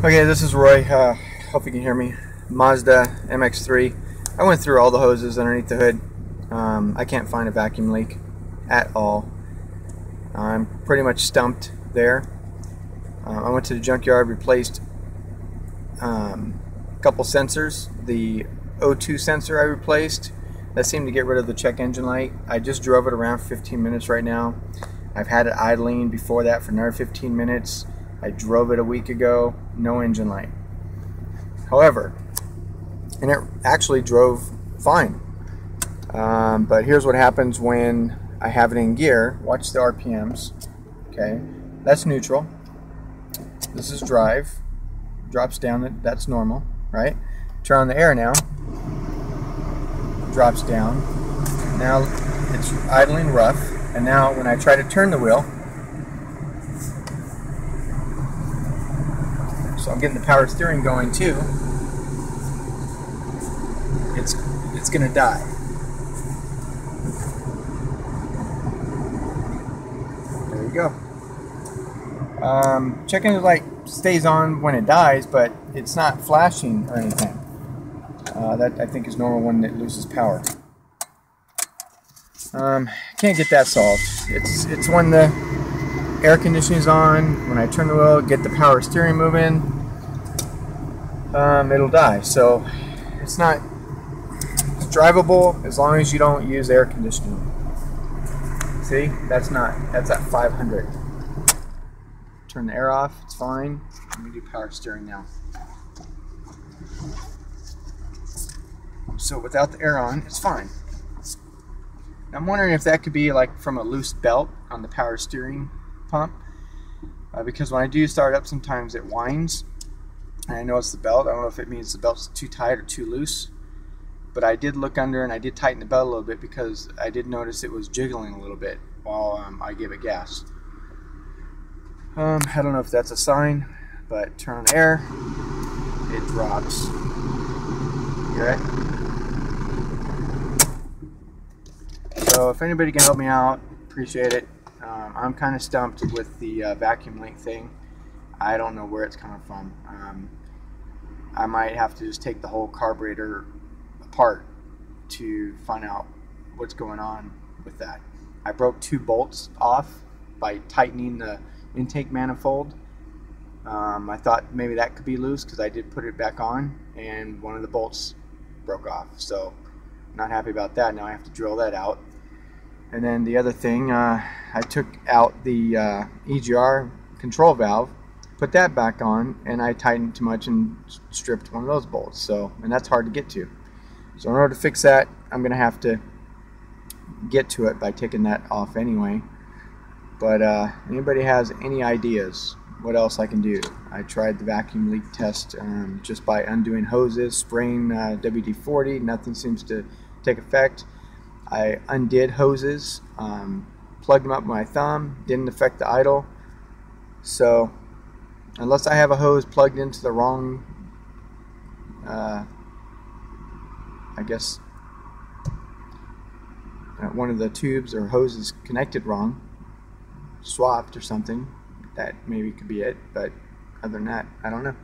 Okay, this is Roy. Hope you can hear me. Mazda MX-3. I went through all the hoses underneath the hood. I can't find a vacuum leak at all. I'm pretty much stumped there. I went to the junkyard, replaced a couple sensors. The O2 sensor I replaced, that seemed to get rid of the check engine light. I just drove it around 15 minutes right now. I've had it idling before that for another 15 minutes. I drove it a week ago, no engine light. However, and it actually drove fine. But here's what happens when I have it in gear. Watch the RPMs. Okay, that's neutral. This is drive. Drops down, that's normal, right? Turn on the air now. Drops down. Now it's idling rough. And now when I try to turn the wheel, so I'm getting the power steering going too, it's gonna die. There you go. Check engine light stays on when it dies, but it's not flashing or anything. That I think is normal when it loses power. Can't get that solved. It's when the air conditioning is on, when I turn the wheel, get the power steering moving, it'll die. So it's drivable as long as you don't use air conditioning. See, that's at 500. Turn the air off, it's fine. Let me do power steering now. So without the air on, it's fine. I'm wondering if that could be like from a loose belt on the power steering pump, because when I do start up, sometimes it whines, and I know it's the belt. I don't know if it means the belt's too tight or too loose, but I did look under and I did tighten the belt a little bit because I did notice it was jiggling a little bit while I gave it gas. I don't know if that's a sign, but turn on the air, it drops. Okay. So if anybody can help me out, appreciate it. I'm kind of stumped with the vacuum leak thing. I don't know where it's coming from. I might have to just take the whole carburetor apart to find out what's going on with that. I broke 2 bolts off by tightening the intake manifold. I thought maybe that could be loose because I did put it back on and one of the bolts broke off. So I'm not happy about that. Now I have to drill that out. And then the other thing, I took out the EGR Control Valve, put that back on, and I tightened too much and stripped one of those bolts. So, and that's hard to get to. So in order to fix that, I'm going to have to get to it by taking that off anyway. But anybody has any ideas what else I can do? I tried the vacuum leak test just by undoing hoses, spraying WD-40. Nothing seems to take effect. I undid hoses, plugged them up with my thumb, didn't affect the idle. So unless I have a hose plugged into the wrong, I guess one of the tubes or hoses connected wrong, swapped or something, that maybe could be it. But other than that, I don't know.